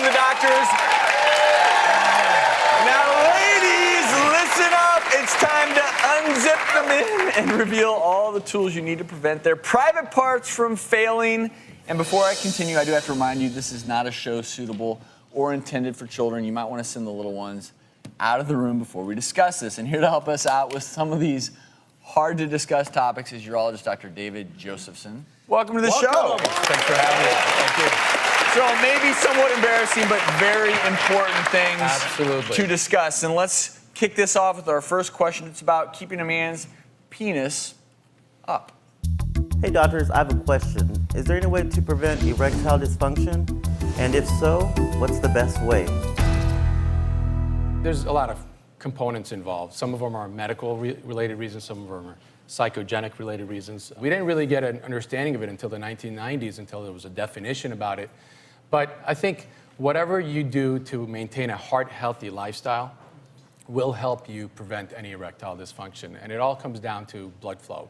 the doctors. Now, ladies, listen up. It's time to unzip them in and reveal all the tools you need to prevent their private parts from failing. And before I continue, I do have to remind you, this is not a show suitable or intended for children. You might want to send the little ones out of the room before we discuss this. And here to help us out with some of these hard to discuss topics is urologist Dr. David Josephson. Welcome to the show. Thanks for having me. Thank you. So maybe somewhat embarrassing, but very important things Absolutely. to discuss. And let's kick this off with our first question. It's about keeping a man's penis up. Hey doctors, I have a question. Is there any way to prevent erectile dysfunction? And if so, what's the best way? There's a lot of components involved. Some of them are medical-related reasons, some of them are psychogenic-related reasons. We didn't really get an understanding of it until the 1990s, until there was a definition about it. But I think whatever you do to maintain a heart-healthy lifestyle will help you prevent any erectile dysfunction. And it all comes down to blood flow.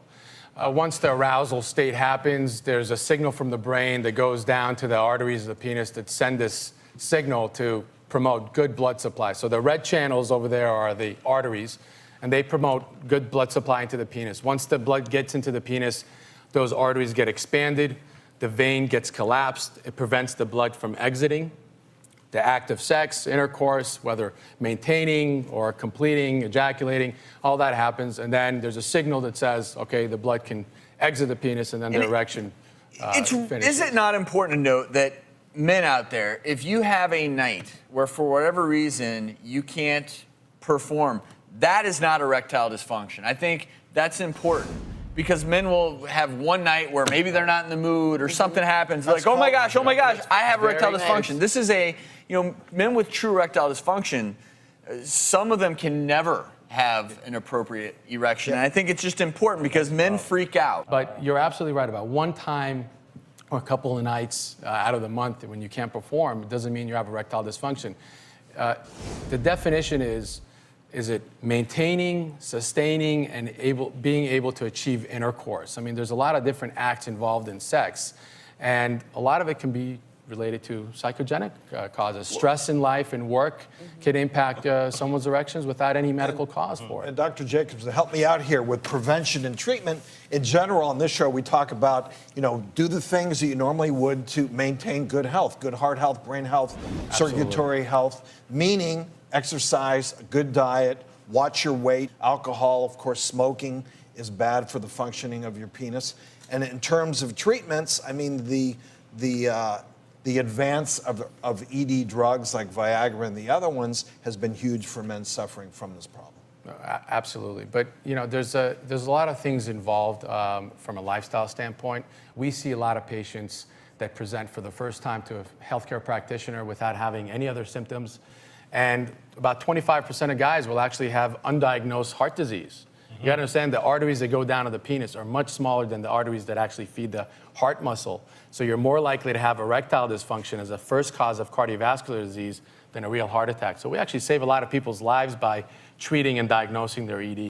Once the arousal state happens, there's a signal from the brain that goes down to the arteries of the penis that send this signal to promote good blood supply. So the red channels over there are the arteries, and they promote good blood supply into the penis. Once the blood gets into the penis, those arteries get expanded, the vein gets collapsed, it prevents the blood from exiting. The act of sex, intercourse, whether maintaining or completing, ejaculating, all that happens, and then there's a signal that says, okay, the blood can exit the penis, and then the erection finishes. Is it not important to note that men out there, if you have a night where for whatever reason you can't perform, that is not erectile dysfunction. I think that's important because men will have one night where maybe they're not in the mood or something happens. Like, oh my gosh, I have erectile dysfunction. This is men with true erectile dysfunction, some of them can never have an appropriate erection. And I think it's just important because men freak out. But you're absolutely right about one time or a couple of nights out of the month when you can't perform, it doesn't mean you have erectile dysfunction. The definition is it maintaining, sustaining, and being able to achieve intercourse? I mean, there's a lot of different acts involved in sex, and a lot of it can be related to psychogenic causes. Stress in life and work can impact someone's erections without any medical cause for it. And Dr. Jacobs, to help me out here with prevention and treatment, in general on this show we talk about, do the things that you normally would to maintain good health, good heart health, brain health, circulatory health, meaning exercise, a good diet, watch your weight. Alcohol, of course, smoking is bad for the functioning of your penis. And in terms of treatments, I mean, the advance of ED drugs like Viagra and the other ones has been huge for men suffering from this problem. Absolutely, but there's a lot of things involved from a lifestyle standpoint. We see a lot of patients that present for the first time to a healthcare practitioner without having any other symptoms, and about 25% of guys will actually have undiagnosed heart disease. You gotta understand the arteries that go down to the penis are much smaller than the arteries that actually feed the heart muscle. So you're more likely to have erectile dysfunction as a first cause of cardiovascular disease than a real heart attack. So we actually save a lot of people's lives by treating and diagnosing their ED.